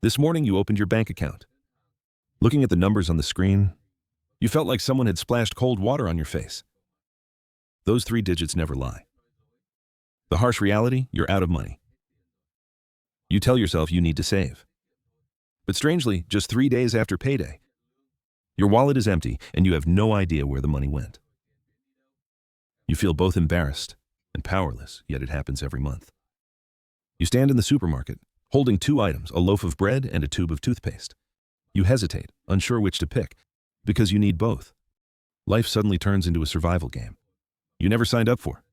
This morning you opened your bank account. Looking at the numbers on the screen, you felt like someone had splashed cold water on your face. Those 3 digits never lie. The harsh reality, you're out of money. You tell yourself you need to save. But strangely, just 3 days after payday, your wallet is empty and you have no idea where the money went. You feel both embarrassed and powerless, yet it happens every month. You stand in the supermarket, holding 2 items, a loaf of bread and a tube of toothpaste. You hesitate, unsure which to pick, because you need both. Life suddenly turns into a survival game you never signed up for.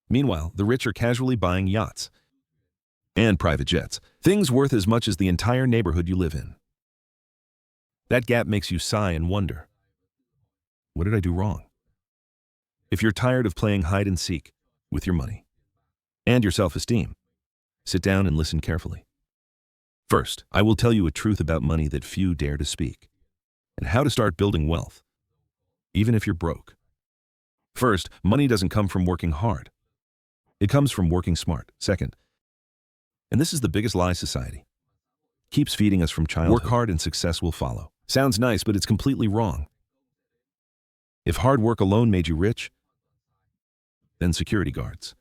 Meanwhile, the rich are casually buying yachts and private jets, things worth as much as the entire neighborhood you live in. That gap makes you sigh and wonder, what did I do wrong? If you're tired of playing hide and seek with your money and your self-esteem, sit down and listen carefully. First, I will tell you a truth about money that few dare to speak, and how to start building wealth, even if you're broke. First, money doesn't come from working hard. It comes from working smart. Second, and this is the biggest lie society keeps feeding us from childhood, work hard and success will follow. Sounds nice, but it's completely wrong. If hard work alone made you rich, then security guards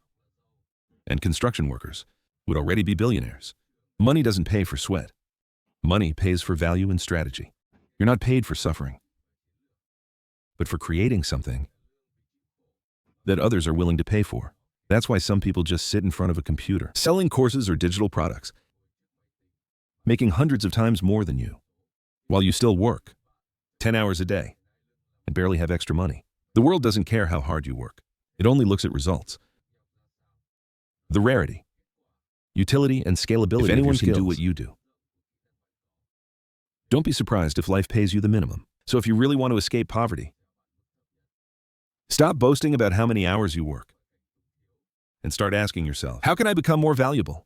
and construction workers would already be billionaires. Money doesn't pay for sweat. Money pays for value and strategy. You're not paid for suffering, but for creating something that others are willing to pay for. That's why some people just sit in front of a computer, selling courses or digital products, making hundreds of times more than you, while you still work 10 hours a day and barely have extra money. The world doesn't care how hard you work. It only looks at results. The rarity, utility, and scalability if anyone can do what you do. Don't be surprised if life pays you the minimum. So if you really want to escape poverty, stop boasting about how many hours you work and start asking yourself, how can I become more valuable?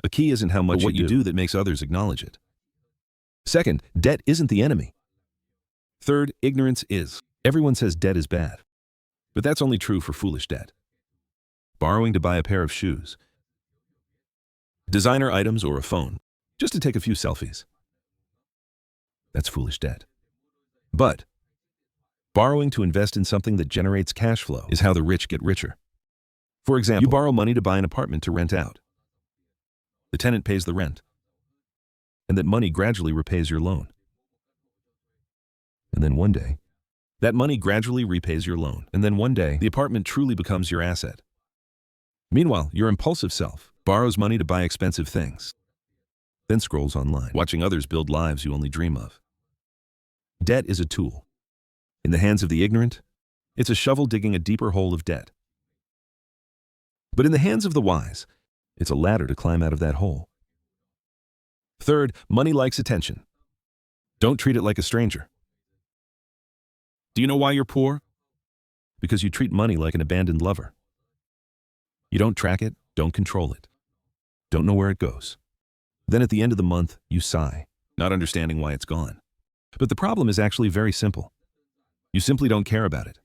The key isn't how much you do that makes others acknowledge it. Second, debt isn't the enemy. Third, ignorance is. Everyone says debt is bad, but that's only true for foolish debt. Borrowing to buy a pair of shoes, designer items, or a phone, just to take a few selfies. That's foolish debt. But borrowing to invest in something that generates cash flow is how the rich get richer. For example, you borrow money to buy an apartment to rent out. The tenant pays the rent, and that money gradually repays your loan. And then one day, that money gradually repays your loan. And then one day, the apartment truly becomes your asset. Meanwhile, your impulsive self borrows money to buy expensive things, then scrolls online, watching others build lives you only dream of. Debt is a tool. In the hands of the ignorant, it's a shovel digging a deeper hole of debt. But in the hands of the wise, it's a ladder to climb out of that hole. Third, money likes attention. Don't treat it like a stranger. Do you know why you're poor? Because you treat money like an abandoned lover. You don't track it, don't control it, don't know where it goes. Then at the end of the month, you sigh, not understanding why it's gone. But the problem is actually very simple. You simply don't care about it.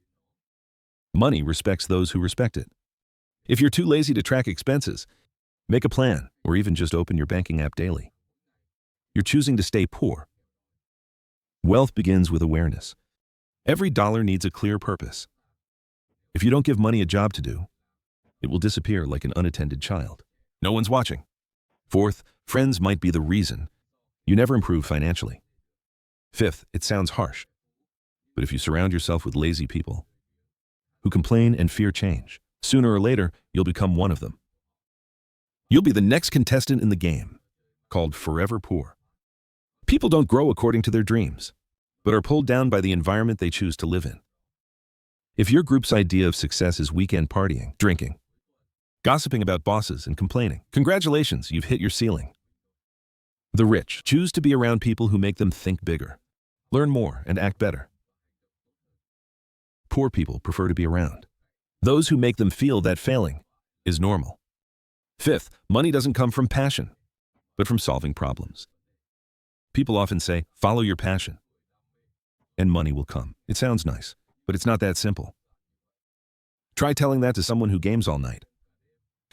Money respects those who respect it. If you're too lazy to track expenses, make a plan, or even just open your banking app daily. You're choosing to stay poor. Wealth begins with awareness. Every dollar needs a clear purpose. If you don't give money a job to do, it will disappear like an unattended child. No one's watching. Fourth, friends might be the reason you never improve financially. Fifth, it sounds harsh, but if you surround yourself with lazy people who complain and fear change, sooner or later, you'll become one of them. You'll be the next contestant in the game, called Forever Poor. People don't grow according to their dreams, but are pulled down by the environment they choose to live in. If your group's idea of success is weekend partying, drinking, gossiping about bosses, and complaining, congratulations, you've hit your ceiling. The rich choose to be around people who make them think bigger, learn more, and act better. Poor people prefer to be around those who make them feel that failing is normal. Fifth, money doesn't come from passion, but from solving problems. People often say, follow your passion, and money will come. It sounds nice, but it's not that simple. Try telling that to someone who games all night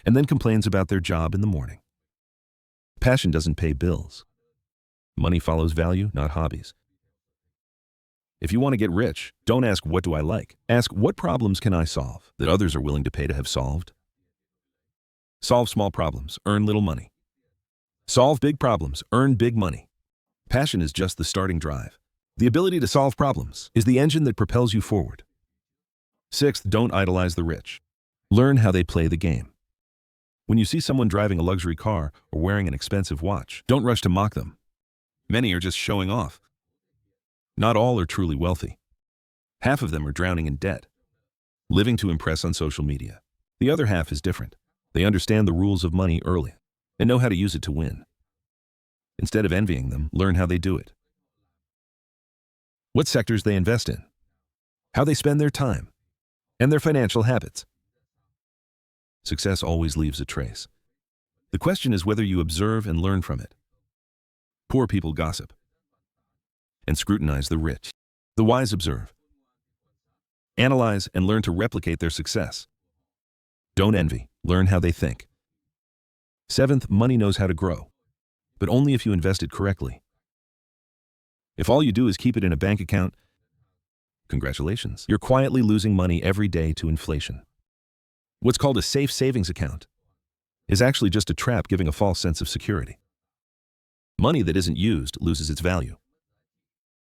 and then complains about their job in the morning. Passion doesn't pay bills. Money follows value, not hobbies. If you want to get rich, don't ask, what do I like? Ask, what problems can I solve that others are willing to pay to have solved? Solve small problems, earn little money. Solve big problems, earn big money. Passion is just the starting drive. The ability to solve problems is the engine that propels you forward. Sixth, don't idolize the rich. Learn how they play the game. When you see someone driving a luxury car or wearing an expensive watch, don't rush to mock them. Many are just showing off. Not all are truly wealthy. Half of them are drowning in debt, living to impress on social media. The other half is different. They understand the rules of money early and know how to use it to win. Instead of envying them, learn how they do it. What sectors they invest in, how they spend their time, and their financial habits. Success always leaves a trace. The question is whether you observe and learn from it. Poor people gossip and scrutinize the rich. The wise observe, analyze, and learn to replicate their success. Don't envy, learn how they think. Seventh, money knows how to grow, but only if you invest it correctly. If all you do is keep it in a bank account, congratulations, you're quietly losing money every day to inflation. What's called a safe savings account is actually just a trap giving a false sense of security. Money that isn't used loses its value.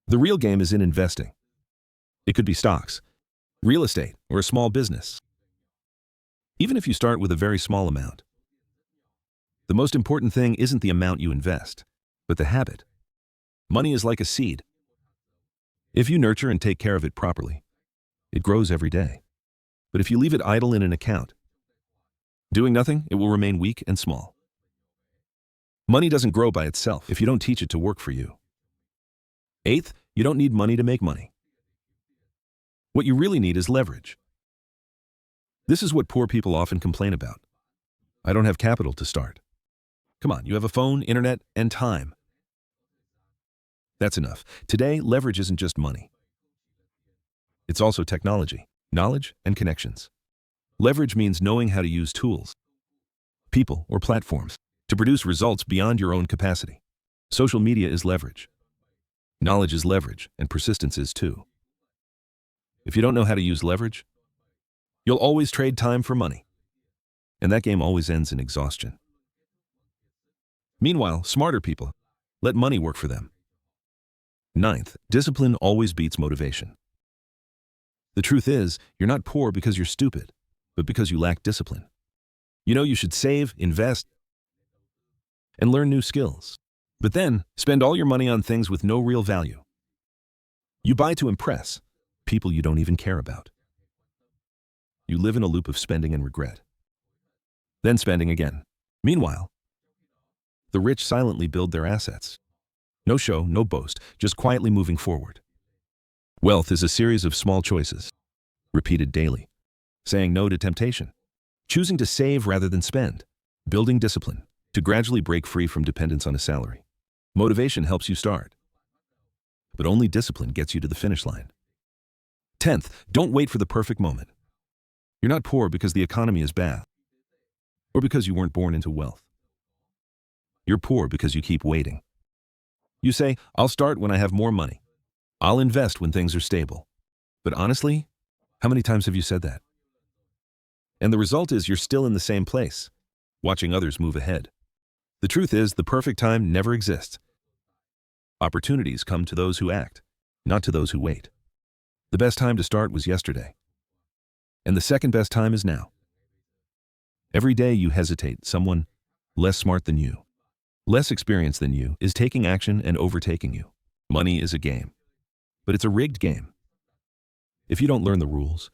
The real game is in investing. It could be stocks, real estate, or a small business. Even if you start with a very small amount, the most important thing isn't the amount you invest, but the habit. Money is like a seed. If you nurture and take care of it properly, it grows every day. But if you leave it idle in an account, doing nothing, it will remain weak and small. Money doesn't grow by itself if you don't teach it to work for you. Eighth, you don't need money to make money. What you really need is leverage. This is what poor people often complain about. I don't have capital to start. Come on, you have a phone, internet, and time. That's enough. Today, leverage isn't just money. It's also technology, knowledge, and connections. Leverage means knowing how to use tools, people, or platforms to produce results beyond your own capacity. Social media is leverage. Knowledge is leverage, and persistence is too. If you don't know how to use leverage, you'll always trade time for money, and that game always ends in exhaustion. Meanwhile, smarter people let money work for them. Ninth, discipline always beats motivation. The truth is, you're not poor because you're stupid, but because you lack discipline. You know you should save, invest, and learn new skills. But then, spend all your money on things with no real value. You buy to impress people you don't even care about. You live in a loop of spending and regret, then spending again. Meanwhile, the rich silently build their assets. No show, no boast, just quietly moving forward. Wealth is a series of small choices, repeated daily. Saying no to temptation, choosing to save rather than spend, building discipline to gradually break free from dependence on a salary. Motivation helps you start, but only discipline gets you to the finish line. 10th, don't wait for the perfect moment. You're not poor because the economy is bad, or because you weren't born into wealth. You're poor because you keep waiting. You say, I'll start when I have more money. I'll invest when things are stable. But honestly, how many times have you said that? And the result is you're still in the same place, watching others move ahead. The truth is, the perfect time never exists. Opportunities come to those who act, not to those who wait. The best time to start was yesterday, and the second best time is now. Every day you hesitate, someone less smart than you, less experienced than you, is taking action and overtaking you. Money is a game, but it's a rigged game. If you don't learn the rules,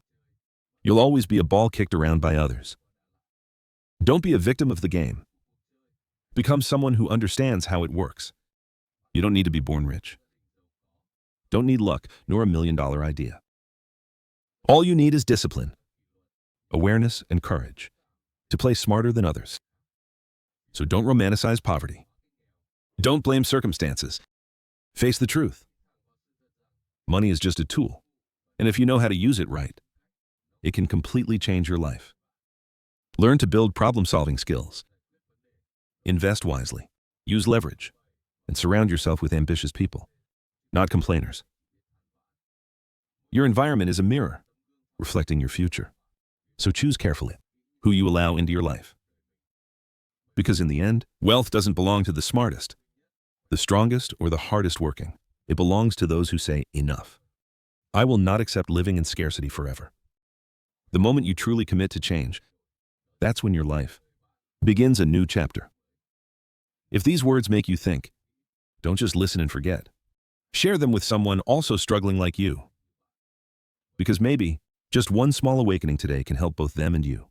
you'll always be a ball kicked around by others. Don't be a victim of the game. Become someone who understands how it works. You don't need to be born rich. Don't need luck, nor $1 million idea. All you need is discipline, awareness, and courage to play smarter than others. So don't romanticize poverty. Don't blame circumstances. Face the truth. Money is just a tool, and if you know how to use it right, it can completely change your life. Learn to build problem-solving skills. Invest wisely. Use leverage and surround yourself with ambitious people, not complainers. Your environment is a mirror, reflecting your future. So choose carefully who you allow into your life. Because in the end, wealth doesn't belong to the smartest, the strongest, or the hardest working. It belongs to those who say, enough. I will not accept living in scarcity forever. The moment you truly commit to change, that's when your life begins a new chapter. If these words make you think, don't just listen and forget. Share them with someone also struggling like you. Because maybe just one small awakening today can help both them and you.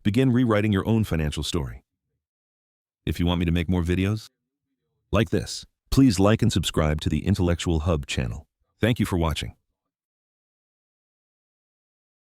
Begin rewriting your own financial story. If you want me to make more videos like this, please like and subscribe to the Intellectual Hub channel. Thank you for watching.